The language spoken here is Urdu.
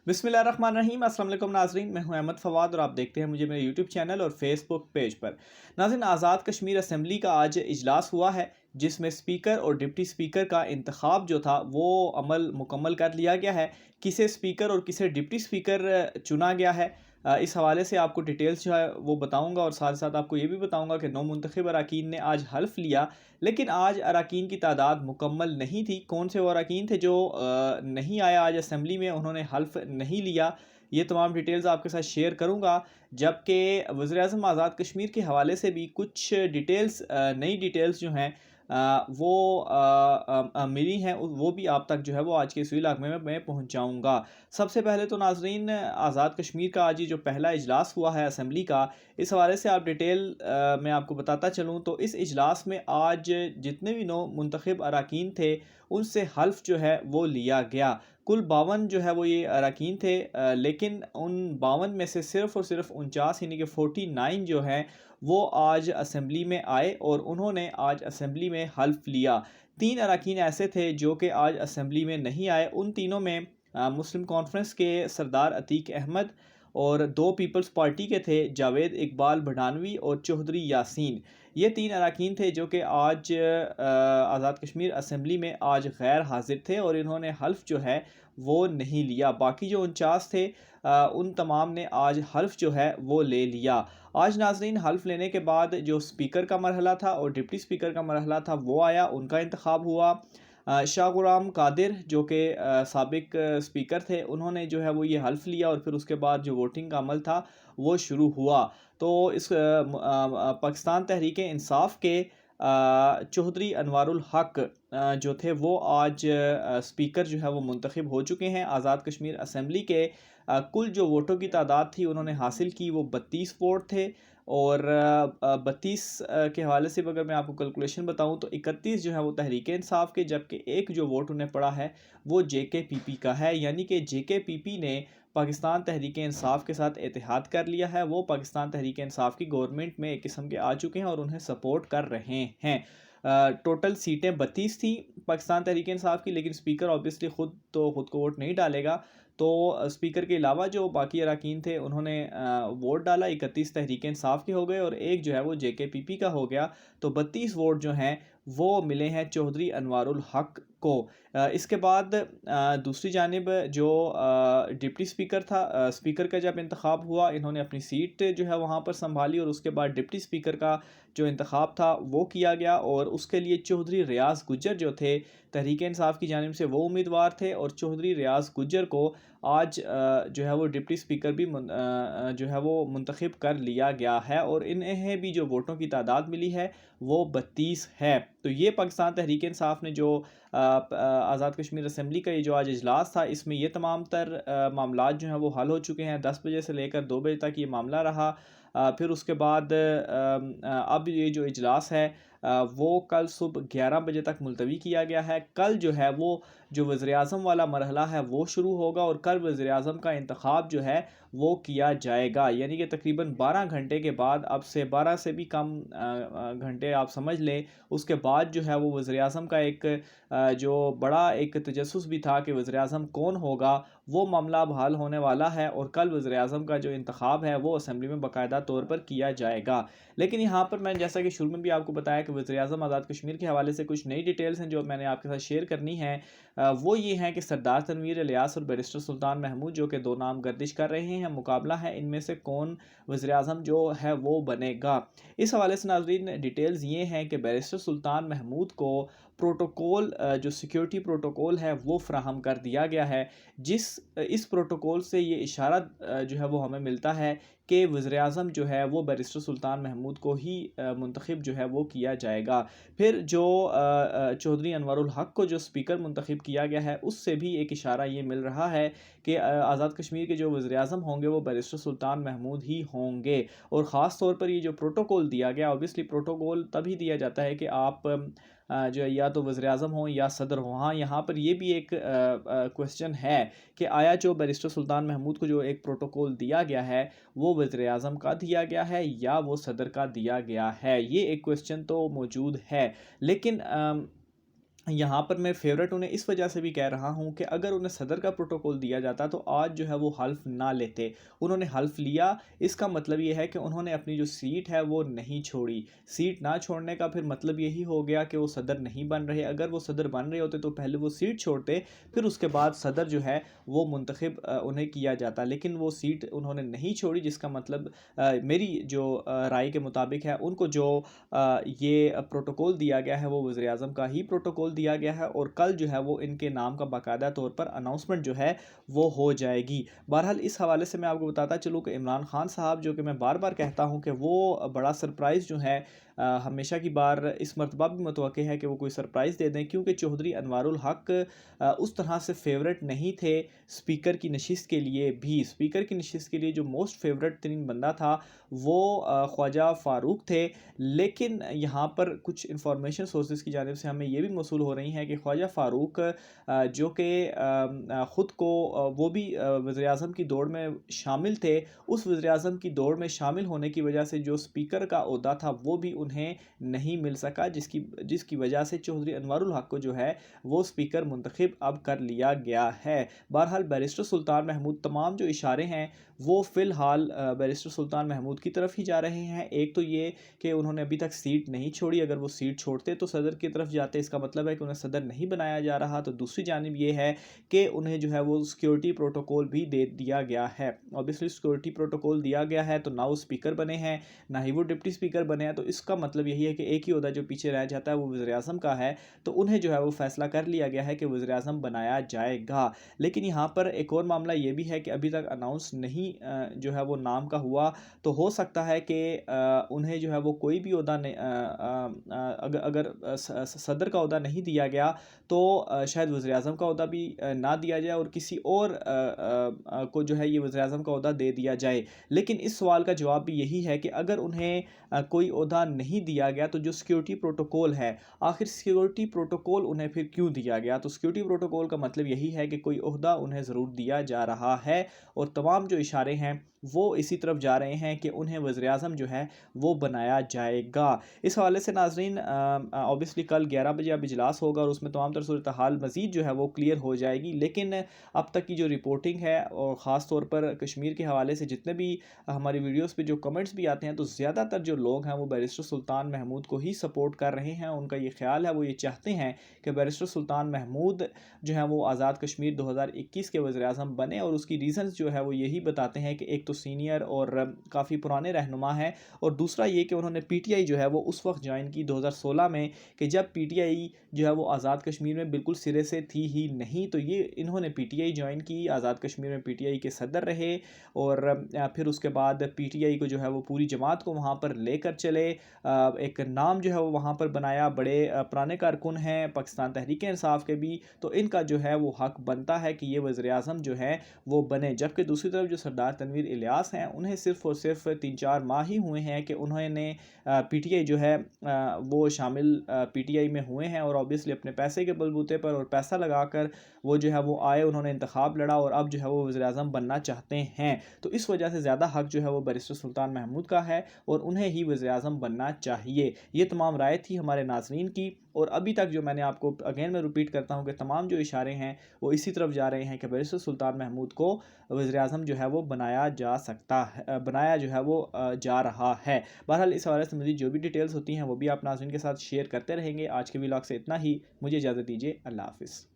بسم اللہ الرحمن الرحیم۔ السلام علیکم ناظرین، میں ہوں احمد فواد اور آپ دیکھتے ہیں مجھے میرے یوٹیوب چینل اور فیس بک پیج پر۔ ناظرین، آزاد کشمیر اسمبلی کا آج اجلاس ہوا ہے جس میں اسپیکر اور ڈپٹی اسپیکر کا انتخاب جو تھا وہ عمل مکمل کر لیا گیا ہے۔ کسے اسپیکر اور کسے ڈپٹی اسپیکر چنا گیا ہے، اس حوالے سے آپ کو ڈیٹیلز جو ہے وہ بتاؤں گا، اور ساتھ ساتھ آپ کو یہ بھی بتاؤں گا کہ نو منتخب اراکین نے آج حلف لیا، لیکن آج اراکین کی تعداد مکمل نہیں تھی۔ کون سے وہ اراکین تھے جو نہیں آیا آج اسمبلی میں، انہوں نے حلف نہیں لیا، یہ تمام ڈیٹیلز آپ کے ساتھ شیئر کروں گا۔ جبکہ وزیراعظم آزاد کشمیر کے حوالے سے بھی کچھ ڈیٹیلز، نئی ڈیٹیلز جو ہیں وہ ملی ہیں، وہ بھی آپ تک جو ہے وہ آج کے اسی علاقے میں پہنچاؤں گا۔ سب سے پہلے تو ناظرین، آزاد کشمیر کا آج یہ جو پہلا اجلاس ہوا ہے اسمبلی کا، اس حوالے سے آپ ڈیٹیل میں آپ کو بتاتا چلوں تو اس اجلاس میں آج جتنے بھی نو منتخب اراکین تھے ان سے حلف جو ہے وہ لیا گیا۔ کل 52 جو ہے وہ یہ اراکین تھے، لیکن ان 52 میں سے صرف اور صرف 49 یعنی کہ 49 جو ہیں وہ آج اسمبلی میں آئے اور انہوں نے آج اسمبلی میں حلف لیا۔ 3 اراکین ایسے تھے جو کہ آج اسمبلی میں نہیں آئے، ان تینوں میں مسلم کانفرنس کے سردار عتیق احمد اور 2 پیپلز پارٹی کے تھے، جاوید اقبال بھڑانوی اور چودھری یاسین۔ یہ 3 اراکین تھے جو کہ آج آزاد کشمیر اسمبلی میں آج غیر حاضر تھے اور انہوں نے حلف جو ہے وہ نہیں لیا۔ باقی جو 49 تھے ان تمام نے آج حلف جو ہے وہ لے لیا۔ آج ناظرین، حلف لینے کے بعد جو اسپیکر کا مرحلہ تھا اور ڈپٹی اسپیکر کا مرحلہ تھا وہ آیا، ان کا انتخاب ہوا۔ شاہ غلام قادر جو کہ سابق اسپیکر تھے، انہوں نے جو ہے وہ یہ حلف لیا اور پھر اس کے بعد جو ووٹنگ کا عمل تھا وہ شروع ہوا۔ تو اس پاکستان تحریک انصاف کے چودھری انوار الحق جو تھے وہ آج اسپیکر جو ہے وہ منتخب ہو چکے ہیں۔ آزاد کشمیر اسمبلی کے کل جو ووٹوں کی تعداد تھی انہوں نے حاصل کی وہ 32 ووٹ تھے، اور 32 کے حوالے سے اگر میں آپ کو کیلکولیشن بتاؤں تو 31 جو ہے وہ تحریک انصاف کے، جبکہ ایک جو ووٹ انہیں پڑا ہے وہ جے کے پی پی کا ہے، یعنی کہ جے کے پی پی نے پاکستان تحریک انصاف کے ساتھ اتحاد کر لیا ہے۔ وہ پاکستان تحریک انصاف کی گورنمنٹ میں ایک قسم کے آ چکے ہیں اور انہیں سپورٹ کر رہے ہیں۔ ٹوٹل سیٹیں 32 تھیں پاکستان تحریک انصاف کی، لیکن اسپیکر آبویسلی خود کو ووٹ نہیں ڈالے گا، تو اسپیکر کے علاوہ جو باقی اراکین تھے انہوں نے ووٹ ڈالا۔ 31 تحریک انصاف کے ہو گئے اور ایک جو ہے وہ جے کے پی پی کا ہو گیا، تو 32 ووٹ جو ہیں وہ ملے ہیں چودھری انوار الحق کو۔ اس کے بعد دوسری جانب جو ڈپٹی اسپیکر تھا، اسپیکر کا جب انتخاب ہوا انہوں نے اپنی سیٹ جو ہے وہاں پر سنبھالی، اور اس کے بعد ڈپٹی اسپیکر کا جو انتخاب تھا وہ کیا گیا، اور اس کے لیے چودھری ریاض گجر جو تھے تحریک انصاف کی جانب سے وہ امیدوار تھے، اور چودھری ریاض گجر کو آج جو ہے وہ ڈپٹی اسپیکر بھی جو ہے وہ منتخب کر لیا گیا ہے، اور انہیں بھی جو ووٹوں کی تعداد ملی ہے وہ 32 ہے۔ تو یہ پاکستان تحریک انصاف نے جو آزاد کشمیر اسمبلی کا یہ جو آج اجلاس تھا، اس میں یہ تمام تر معاملات جو ہیں وہ حل ہو چکے ہیں۔ 10 بجے سے لے کر 2 بجے تک یہ معاملہ رہا۔ پھر اس کے بعد اب یہ جو اجلاس ہے وہ کل صبح 11 بجے تک ملتوی کیا گیا ہے۔ کل جو ہے وہ جو وزیراعظم والا مرحلہ ہے وہ شروع ہوگا، اور کل وزیراعظم کا انتخاب جو ہے وہ کیا جائے گا، یعنی کہ تقریباً 12 گھنٹے کے بعد، اب سے 12 سے بھی کم گھنٹے آپ سمجھ لیں، اس کے بعد جو ہے وہ وزیراعظم کا ایک جو بڑا ایک تجسس بھی تھا کہ وزیراعظم کون ہوگا، وہ معاملہ اب حل ہونے والا ہے، اور کل وزیراعظم کا جو انتخاب ہے وہ اسمبلی میں باقاعدہ طور پر کیا جائے گا۔ لیکن یہاں پر میں جیسا کہ شروع میں بھی آپ کو بتایا کہ وزیراعظم آزاد کشمیر کے حوالے سے کچھ نئی ڈیٹیلز ہیں جو میں نے آپ کے ساتھ شیئر کرنی ہیں۔ وہ یہ ہیں کہ سردار تنویر الیاس اور بیرسٹر سلطان محمود جو کہ 2 نام گردش کر رہے ہیں، مقابلہ ہے ان میں سے کون وزیراعظم جو ہے وہ بنے گا۔ اس حوالے سے ناظرین ڈیٹیلز یہ ہیں کہ بیرسٹر سلطان محمود کو پروٹوکول، جو سیکیورٹی پروٹوکول ہے وہ فراہم کر دیا گیا ہے، اس پروٹوکول سے یہ اشارہ جو ہے وہ ہمیں ملتا ہے کہ وزیراعظم جو ہے وہ بیرسٹر سلطان محمود کو ہی منتخب جو ہے وہ کیا جائے گا۔ پھر جو چودھری انوار الحق کو جو اسپیکر منتخب کیا گیا ہے اس سے بھی ایک اشارہ یہ مل رہا ہے کہ آزاد کشمیر کے جو وزیراعظم ہوں گے وہ بیرسٹر سلطان محمود ہی ہوں گے۔ اور خاص طور پر یہ جو پروٹوکول دیا گیا، اوبیسلی پروٹوکول تبھی دیا جاتا ہے کہ آپ جو یا تو وزیراعظم ہوں یا صدر ہوں۔ ہاں، یہاں پر یہ بھی ایک کوشچن ہے کہ آیا جو بیرسٹر سلطان محمود کو جو ایک پروٹوکول دیا گیا ہے وہ وزیراعظم کا دیا گیا ہے یا وہ صدر کا دیا گیا ہے، یہ ایک کوشچن تو موجود ہے۔ لیکن یہاں پر میں فیورٹ انہیں اس وجہ سے بھی کہہ رہا ہوں کہ اگر انہیں صدر کا پروٹوکول دیا جاتا تو آج جو ہے وہ حلف نہ لیتے. انہوں نے حلف لیا، اس کا مطلب یہ ہے کہ انہوں نے اپنی جو سیٹ ہے وہ نہیں چھوڑی. سیٹ نہ چھوڑنے کا پھر مطلب یہی ہو گیا کہ وہ صدر نہیں بن رہے. اگر وہ صدر بن رہے ہوتے تو پہلے وہ سیٹ چھوڑتے، پھر اس کے بعد صدر جو ہے وہ منتخب انہیں کیا جاتا. لیکن وہ سیٹ انہوں نے نہیں چھوڑی، جس کا مطلب میری جو رائے کے مطابق ہے، ان کو جو یہ پروٹوکول دیا گیا ہے وہ وزیر اعظم کا ہی پروٹوکول دیا گیا ہے، اور کل جو ہے وہ ان کے نام کا باقاعدہ طور پر اناؤنسمنٹ جو ہے وہ ہو جائے گی. بہرحال اس حوالے سے میں آپ کو بتاتا چلوں کہ عمران خان صاحب، جو کہ میں بار بار کہتا ہوں کہ وہ بڑا سرپرائز جو ہے ہمیشہ کی بار اس مرتبہ بھی متوقع ہے کہ وہ کوئی سرپرائز دے دیں، کیونکہ چودھری انوار الحق اس طرح سے فیورٹ نہیں تھے اسپیکر کی نشست کے لیے بھی. اسپیکر کی نشست کے لیے جو موسٹ فیورٹ ترین بندہ تھا وہ خواجہ فاروق تھے. لیکن یہاں پر کچھ انفارمیشن سورسز کی جانب سے ہمیں یہ بھی موصول ہو رہی ہیں کہ خواجہ فاروق جو کہ خود کو وہ بھی وزیر اعظم کی دوڑ میں شامل تھے، اس وزیر اعظم کی دوڑ میں شامل ہونے کی وجہ سے جو اسپیکر کا عہدہ تھا وہ بھی انہیں نہیں مل سکا، جس کی وجہ سے چودھری انوار الحق کو جو ہے وہ اسپیکر منتخب اب کر لیا گیا ہے. بہرحال بیرسٹر سلطان محمود، تمام جو اشارے ہیں وہ فی الحال بیرسٹر سلطان محمود کی طرف ہی جا رہے ہیں. ایک تو یہ کہ انہوں نے ابھی تک سیٹ نہیں چھوڑی، اگر وہ سیٹ چھوڑتے تو صدر کی طرف جاتے، اس کا مطلب ہے کہ انہیں صدر نہیں بنایا جا رہا. تو دوسری جانب یہ ہے کہ انہیں جو ہے وہ سیکیورٹی پروٹوکول بھی دے دیا گیا ہے. اوبیسلی سیکیورٹی پروٹوکول دیا گیا ہے تو نہ وہ اسپیکر بنے ہیں نہ ہی وہ ڈپٹی اسپیکر بنے ہیں. تو اس کا مطلب یہی ہے کہ ایک ہی عہدہ جو پیچھے رہ جاتا ہے وہ وزیر اعظم کا ہے. تو انہیں جو ہے وہ فیصلہ کر لیا گیا ہے کہ وزیر اعظم بنایا جائے گا. لیکن یہاں پر ایک اور معاملہ یہ بھی ہے کہ ابھی تک اناؤنس نہیں جو ہے وہ نام کا ہوا، تو ہو سکتا ہے کہ انہیں جو ہے وہ کوئی بھی عہدہ اگر صدر کا عہدہ نہیں دیا گیا تو شاید وزیر اعظم کا عہدہ بھی نہ دیا جائے اور کسی اور کو جو ہے یہ وزیر اعظم کا عہدہ دے دیا جائے. لیکن اس سوال کا جواب بھی یہی ہے کہ اگر انہیں کوئی عہدہ نہیں دیا گیا تو جو سیکیورٹی پروٹوکول ہے، آخر سیکیورٹی پروٹوکول انہیں پھر کیوں دیا گیا؟ تو سیکیورٹی پروٹوکول کا مطلب یہی ہے کہ کوئی عہدہ انہیں ضرور دیا جا رہا ہے، اور تمام جو اشارے ہیں وہ اسی طرف جا رہے ہیں کہ انہیں وزیر اعظم جو ہے وہ بنایا جائے گا. اس حوالے سے ناظرین اوبیسلی کل 11 بجے اب اجلاس ہوگا اور اس میں تمام تر صورتحال مزید جو ہے وہ کلیئر ہو جائے گی. لیکن اب تک کی جو رپورٹنگ ہے، اور خاص طور پر کشمیر کے حوالے سے جتنے بھی ہماری ویڈیوز پہ جو کمنٹس بھی آتے ہیں، تو زیادہ تر جو لوگ ہیں وہ بیرسٹر سلطان محمود کو ہی سپورٹ کر رہے ہیں. ان کا یہ خیال ہے، وہ یہ چاہتے ہیں کہ بیرسٹر سلطان محمود جو ہے وہ آزاد کشمیر 2021 کے وزیر اعظم بنے، اور اس کی ریزنز جو ہے وہ یہی بتاتے ہیں کہ ایک تو سینئر اور کافی پرانے رہنما ہیں، اور دوسرا یہ کہ انہوں نے پی ٹی آئی جو ہے وہ اس وقت جوائن کی 2016 میں، کہ جب پی ٹی آئی جو ہے وہ آزاد کشمیر میں بالکل سرے سے تھی ہی نہیں. تو یہ انہوں نے پی ٹی آئی جوائن کی، آزاد کشمیر میں پی ٹی آئی کے صدر رہے، اور پھر اس کے بعد پی ٹی آئی کو جو ہے وہ پوری جماعت کو وہاں پر لے کر چلے، ایک نام جو ہے وہ وہاں پر بنایا. بڑے پرانے کارکن ہیں پاکستان تحریک انصاف کے بھی، تو ان کا جو ہے وہ حق بنتا ہے کہ یہ وزیر اعظم جو ہے وہ بنے. جبکہ دوسری طرف جو سردار تنویر الیاس ہیں، انہیں صرف اور صرف 3-4 ماہ ہی ہوئے ہیں کہ انہوں نے پی ٹی آئی جو ہے وہ شامل پی ٹی آئی میں ہوئے ہیں، اور اوبیسلی اپنے پیسے کے بلبوتے پر اور پیسہ لگا کر وہ جو ہے وہ آئے، انہوں نے انتخاب لڑا اور اب جو ہے وہ وزیر اعظم بننا چاہتے ہیں. تو اس وجہ سے زیادہ حق جو ہے وہ بیرسٹر سلطان محمود کا ہے، اور انہیں ہی وزیر اعظم بننا چاہیے. یہ تمام رائے تھی ہمارے ناظرین کی، اور ابھی تک جو میں نے آپ کو اگین میں ریپیٹ کرتا ہوں کہ تمام جو اشارے ہیں وہ اسی طرف جا رہے ہیں کہ بیرسٹر سلطان محمود کو وزیر اعظم جو ہے وہ بنایا جو ہے وہ جا رہا ہے. بہرحال اس حوالے سے مزید جو بھی ڈیٹیلز ہوتی ہیں وہ بھی آپ ناظرین کے ساتھ شیئر کرتے رہیں گے. آج کے ولاگ سے اتنا ہی، مجھے اجازت دیجیے. اللہ حافظ.